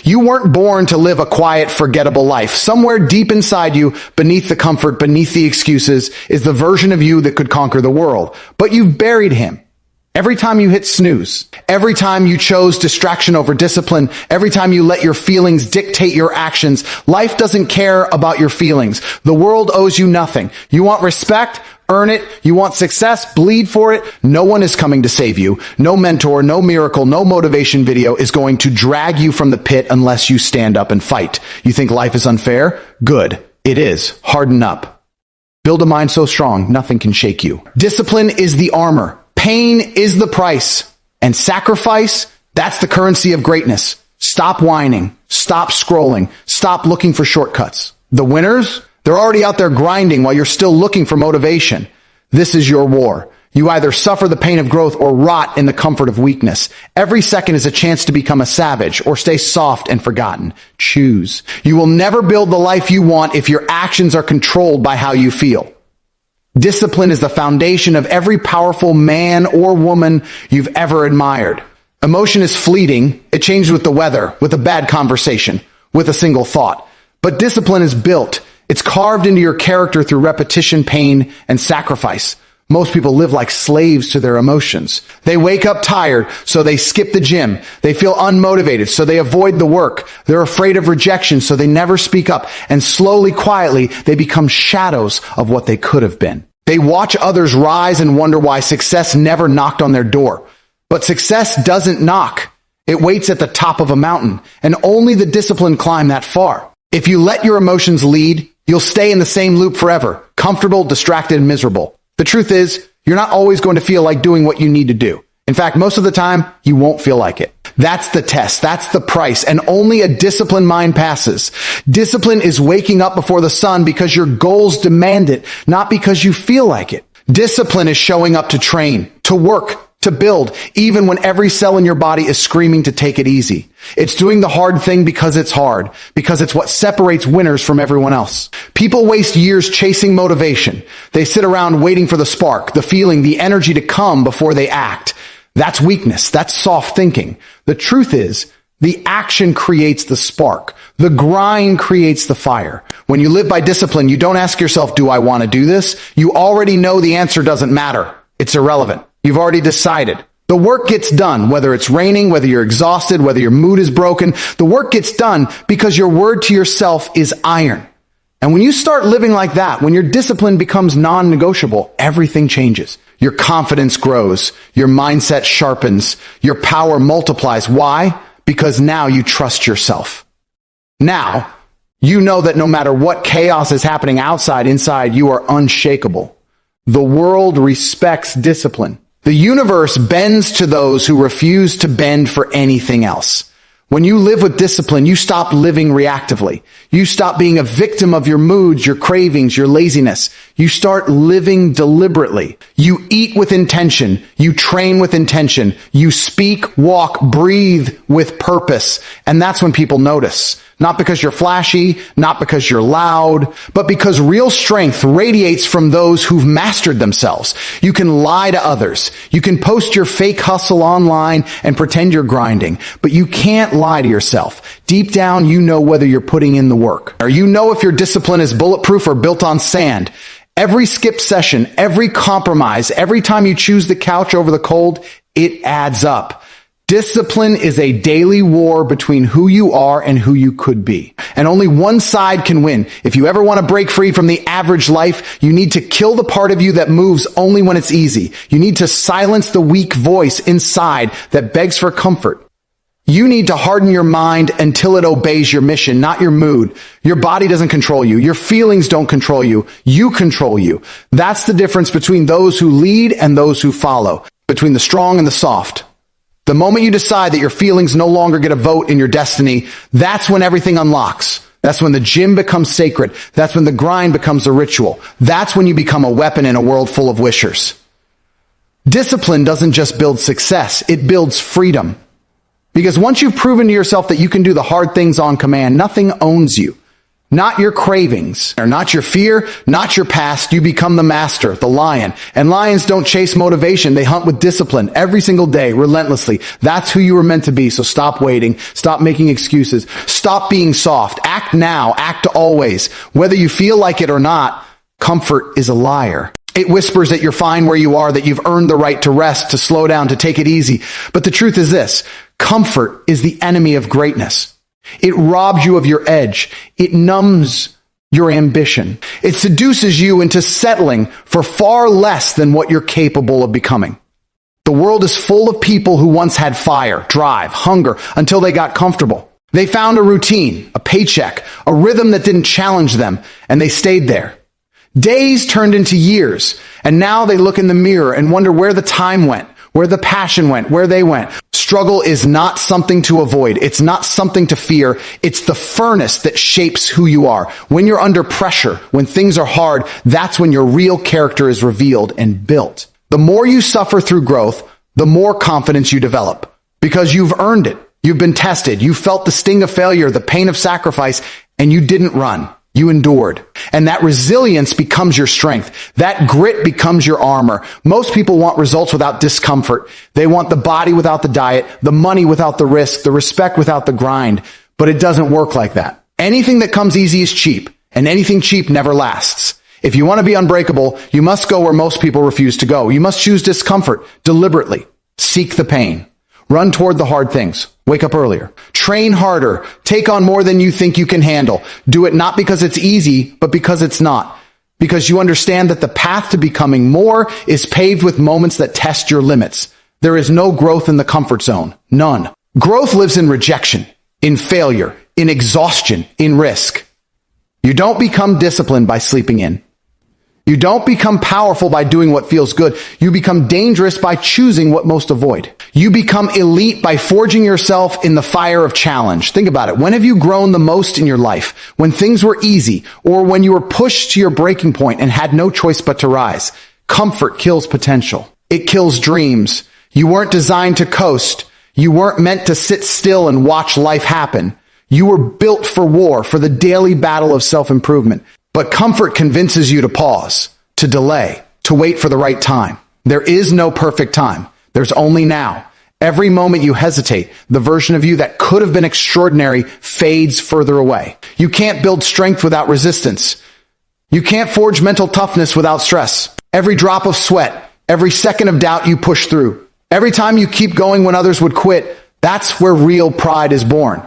You weren't born to live a quiet, forgettable life. Somewhere deep inside you, beneath the comfort, beneath the excuses, is the version of you that could conquer the world. But you've buried him. Every time you hit snooze, every time you chose distraction over discipline, every time you let your feelings dictate your actions, life doesn't care about your feelings. The world owes you nothing. You want respect? Earn it. You want success? Bleed for it. No one is coming to save you. No mentor, no miracle, no motivation video is going to drag you from the pit unless you stand up and fight. You think life is unfair? Good. It is. Harden up. Build a mind so strong, nothing can shake you. Discipline is the armor. Pain is the price. And sacrifice, that's the currency of greatness. Stop whining. Stop scrolling. Stop looking for shortcuts. The winners, they're already out there grinding while you're still looking for motivation. This is your war. You either suffer the pain of growth or rot in the comfort of weakness. Every second is a chance to become a savage or stay soft and forgotten. Choose. You will never build the life you want if your actions are controlled by how you feel. Discipline is the foundation of every powerful man or woman you've ever admired. Emotion is fleeting. It changes with the weather, with a bad conversation, with a single thought. But discipline is built. It's carved into your character through repetition, pain, and sacrifice. Most people live like slaves to their emotions. They wake up tired, so they skip the gym. They feel unmotivated, so they avoid the work. They're afraid of rejection, so they never speak up. And slowly, quietly, they become shadows of what they could have been. They watch others rise and wonder why success never knocked on their door. But success doesn't knock. It waits at the top of a mountain, and only the disciplined climb that far. If you let your emotions lead, you'll stay in the same loop forever, comfortable, distracted, and miserable. The truth is, you're not always going to feel like doing what you need to do. In fact, most of the time, you won't feel like it. That's the test. That's the price. And only a disciplined mind passes. Discipline is waking up before the sun because your goals demand it, not because you feel like it. Discipline is showing up to train, to work, to build, even when every cell in your body is screaming to take it easy. It's doing the hard thing because it's hard, because it's what separates winners from everyone else. People waste years chasing motivation. They sit around waiting for the spark, the feeling, the energy to come before they act. That's weakness. That's soft thinking. The truth is, the action creates the spark. The grind creates the fire. When you live by discipline, you don't ask yourself, do I want to do this? You already know the answer doesn't matter. It's irrelevant. You've already decided. The work gets done, whether it's raining, whether you're exhausted, whether your mood is broken. The work gets done because your word to yourself is iron. And when you start living like that, when your discipline becomes non-negotiable, everything changes. Your confidence grows. Your mindset sharpens. Your power multiplies. Why? Because now you trust yourself. Now, you know that no matter what chaos is happening outside, inside, you are unshakable. The world respects discipline. The universe bends to those who refuse to bend for anything else. When you live with discipline, you stop living reactively. You stop being a victim of your moods, your cravings, your laziness. You start living deliberately. You eat with intention. You train with intention. You speak, walk, breathe with purpose. And that's when people notice. Not because you're flashy, not because you're loud, but because real strength radiates from those who've mastered themselves. You can lie to others. You can post your fake hustle online and pretend you're grinding, but you can't lie to yourself. Deep down, you know whether you're putting in the work, or you know if your discipline is bulletproof or built on sand. Every skipped session, every compromise, every time you choose the couch over the cold, it adds up. Discipline is a daily war between who you are and who you could be. And only one side can win. If you ever want to break free from the average life, you need to kill the part of you that moves only when it's easy. You need to silence the weak voice inside that begs for comfort. You need to harden your mind until it obeys your mission, not your mood. Your body doesn't control you. Your feelings don't control you. You control you. That's the difference between those who lead and those who follow, between the strong and the soft. The moment you decide that your feelings no longer get a vote in your destiny, that's when everything unlocks. That's when the gym becomes sacred. That's when the grind becomes a ritual. That's when you become a weapon in a world full of wishers. Discipline doesn't just build success, it builds freedom. Because once you've proven to yourself that you can do the hard things on command, nothing owns you. Not your cravings, or not your fear, not your past. You become the master, the lion. And lions don't chase motivation. They hunt with discipline every single day, relentlessly. That's who you were meant to be. So stop waiting. Stop making excuses. Stop being soft. Act now. Act always. Whether you feel like it or not, comfort is a liar. It whispers that you're fine where you are, that you've earned the right to rest, to slow down, to take it easy. But the truth is this: comfort is the enemy of greatness. It robs you of your edge. It numbs your ambition. It seduces you into settling for far less than what you're capable of becoming. The world is full of people who once had fire, drive, hunger until they got comfortable. They found a routine, a paycheck, a rhythm that didn't challenge them, and they stayed there. Days turned into years, and now they look in the mirror and wonder where the time went, where the passion went, where they went. Struggle is not something to avoid. It's not something to fear. It's the furnace that shapes who you are. When you're under pressure, when things are hard, that's when your real character is revealed and built. The more you suffer through growth, the more confidence you develop, because you've earned it. You've been tested. You felt the sting of failure, the pain of sacrifice, and you didn't run. You endured. And that resilience becomes your strength. That grit becomes your armor. Most people want results without discomfort. They want the body without the diet, the money without the risk, the respect without the grind. But it doesn't work like that. Anything that comes easy is cheap, and anything cheap never lasts. If you want to be unbreakable, you must go where most people refuse to go. You must choose discomfort deliberately. Seek the pain. Run toward the hard things. Wake up earlier. Train harder. Take on more than you think you can handle. Do it not because it's easy, but because it's not. Because you understand that the path to becoming more is paved with moments that test your limits. There is no growth in the comfort zone. None. Growth lives in rejection, in failure, in exhaustion, in risk. You don't become disciplined by sleeping in. You don't become powerful by doing what feels good. You become dangerous by choosing what most avoid. You become elite by forging yourself in the fire of challenge. Think about it. When have you grown the most in your life? When things were easy, or when you were pushed to your breaking point and had no choice but to rise? Comfort kills potential. It kills dreams. You weren't designed to coast. You weren't meant to sit still and watch life happen. You were built for war, for the daily battle of self-improvement. But comfort convinces you to pause, to delay, to wait for the right time. There is no perfect time. There's only now. Every moment you hesitate, the version of you that could have been extraordinary fades further away. You can't build strength without resistance. You can't forge mental toughness without stress. Every drop of sweat, every second of doubt you push through. Every time you keep going when others would quit, that's where real pride is born.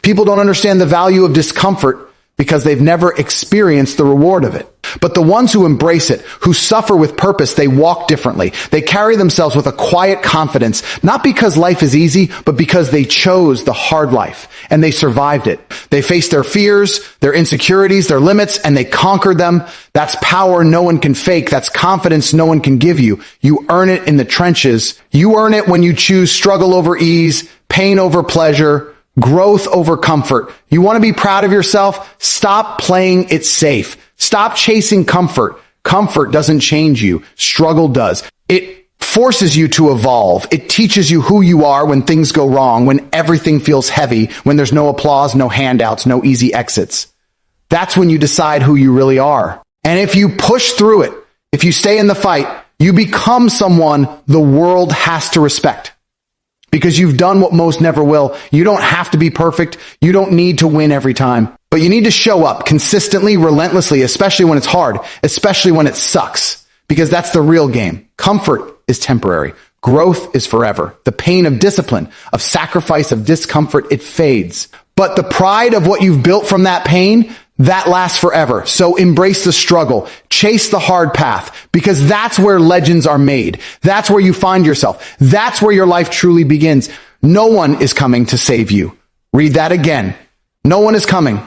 People don't understand the value of discomfort because they've never experienced the reward of it. But the ones who embrace it, who suffer with purpose, they walk differently. They carry themselves with a quiet confidence, not because life is easy, but because they chose the hard life and they survived it. They faced their fears, their insecurities, their limits, and they conquered them. That's power no one can fake. That's confidence no one can give you. You earn it in the trenches. You earn it when you choose struggle over ease, pain over pleasure, growth over comfort. You want to be proud of yourself? Stop playing it safe. Stop chasing comfort. Comfort doesn't change you. Struggle does. It forces you to evolve. It teaches you who you are when things go wrong, when everything feels heavy, when there's no applause, no handouts, no easy exits. That's when you decide who you really are. And if you push through it, if you stay in the fight, you become someone the world has to respect. Because you've done what most never will. You don't have to be perfect. You don't need to win every time. But you need to show up consistently, relentlessly, especially when it's hard, especially when it sucks. Because that's the real game. Comfort is temporary. Growth is forever. The pain of discipline, of sacrifice, of discomfort, it fades. But the pride of what you've built from that pain, that lasts forever. So embrace the struggle. Chase the hard path, because that's where legends are made. That's where you find yourself. That's where your life truly begins. No one is coming to save you. Read that again. No one is coming.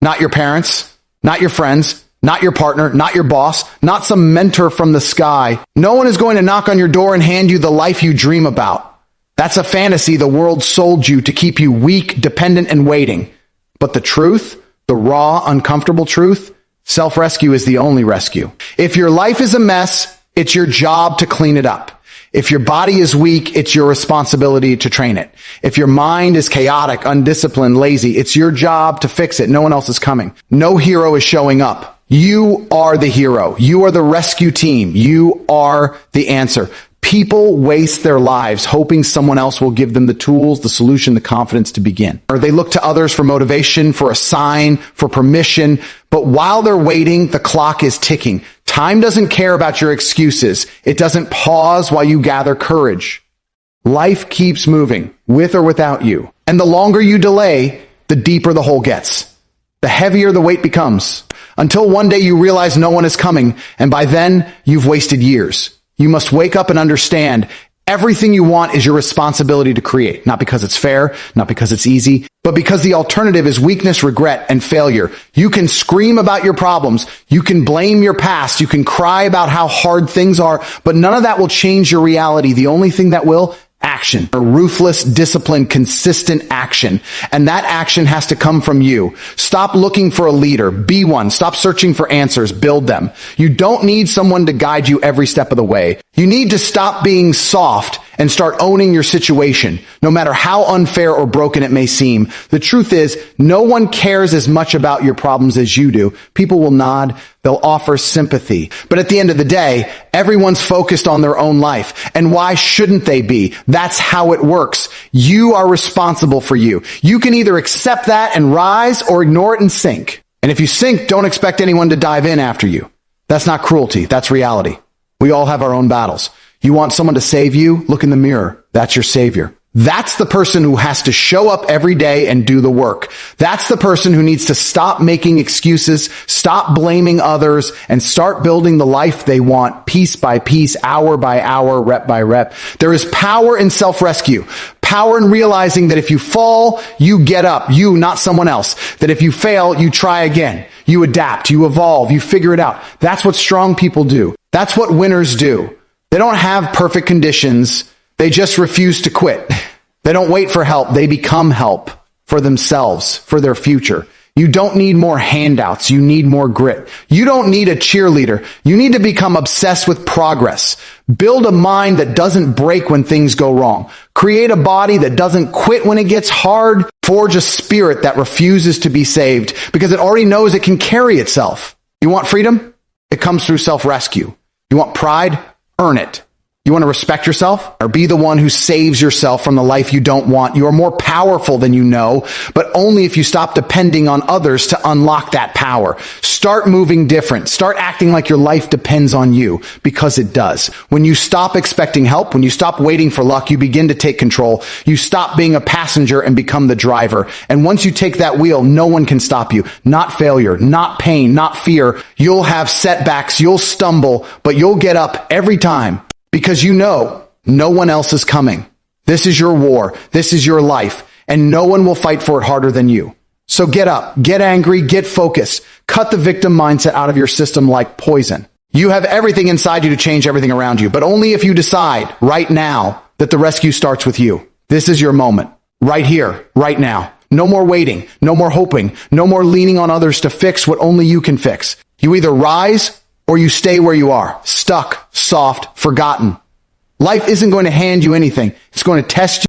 Not your parents, not your friends, not your partner, not your boss, not some mentor from the sky. No one is going to knock on your door and hand you the life you dream about. That's a fantasy the world sold you to keep you weak, dependent, and waiting. But the truth, the raw, uncomfortable truth, self-rescue is the only rescue. If your life is a mess, it's your job to clean it up. If your body is weak, it's your responsibility to train it. If your mind is chaotic, undisciplined, lazy, it's your job to fix it. No one else is coming. No hero is showing up. You are the hero. You are the rescue team. You are the answer. People waste their lives hoping someone else will give them the tools, the solution, the confidence to begin. Or they look to others for motivation, for a sign, for permission. But while they're waiting, the clock is ticking. Time doesn't care about your excuses. It doesn't pause while you gather courage. Life keeps moving, with or without you. And the longer you delay, the deeper the hole gets. The heavier the weight becomes. Until one day you realize no one is coming, and by then, you've wasted years. You must wake up and understand everything you want is your responsibility to create, not because it's fair, not because it's easy, but because the alternative is weakness, regret, and failure. You can scream about your problems. You can blame your past. You can cry about how hard things are, but none of that will change your reality. The only thing that will, action. A ruthless, disciplined, consistent action. And that action has to come from you. Stop looking for a leader. Be one. Stop searching for answers. Build them. You don't need someone to guide you every step of the way. You need to stop being soft and start owning your situation, no matter how unfair or broken it may seem. The truth is, no one cares as much about your problems as you do. People will nod. They'll offer sympathy. But at the end of the day, everyone's focused on their own life. And why shouldn't they be? That's how it works. You are responsible for you. You can either accept that and rise or ignore it and sink. And if you sink, don't expect anyone to dive in after you. That's not cruelty. That's reality. We all have our own battles. You want someone to save you? Look in the mirror. That's your savior. That's the person who has to show up every day and do the work. That's the person who needs to stop making excuses, stop blaming others, and start building the life they want piece by piece, hour by hour, rep by rep. There is power in self-rescue. Power in realizing that if you fall, you get up. You, not someone else. That if you fail, you try again. You adapt, you evolve, you figure it out. That's what strong people do. That's what winners do. They don't have perfect conditions. They just refuse to quit. They don't wait for help. They become help for themselves, for their future. You don't need more handouts. You need more grit. You don't need a cheerleader. You need to become obsessed with progress. Build a mind that doesn't break when things go wrong. Create a body that doesn't quit when it gets hard. Forge a spirit that refuses to be saved because it already knows it can carry itself. You want freedom? It comes through self-rescue. You want pride? Earn it. You want to respect yourself or be the one who saves yourself from the life you don't want? You are more powerful than you know, but only if you stop depending on others to unlock that power. Start moving different. Start acting like your life depends on you, because it does. When you stop expecting help, when you stop waiting for luck, you begin to take control. You stop being a passenger and become the driver. And once you take that wheel, no one can stop you. Not failure, not pain, not fear. You'll have setbacks, you'll stumble, but you'll get up every time. Because you know no one else is coming. This is your war. This is your life. And no one will fight for it harder than you. So get up, get angry, get focused. Cut the victim mindset out of your system like poison. You have everything inside you to change everything around you, but only if you decide right now that the rescue starts with you. This is your moment. Right here, right now. No more waiting, no more hoping, no more leaning on others to fix what only you can fix. You either rise or you stay where you are, stuck, soft, forgotten. Life isn't going to hand you anything. It's going to test you.